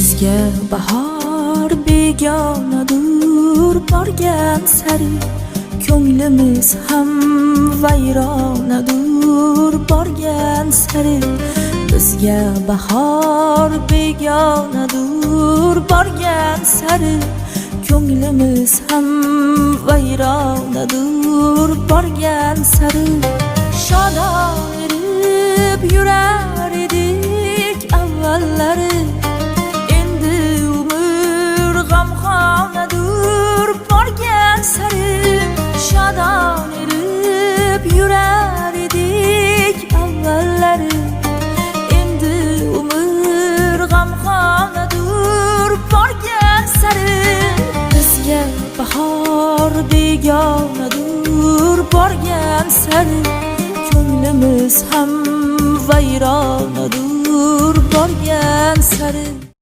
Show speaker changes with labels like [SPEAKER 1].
[SPEAKER 1] Bizga bahor begonadur, borgan sari ko'nglimiz ham vayronadur, borgan sari. Bizga bahor begonadur, borgan sari ko'nglimiz ham vayronadur, borgan sari. Shodon erib yurar edik avvallari, endi umr g'amxonadur, borgan sari. Shodon erib yurar edik avvallari, endi umr g'amxonadur, borgan sari. Bizga bahor begonadur, borgan sari ko'nglimiz ham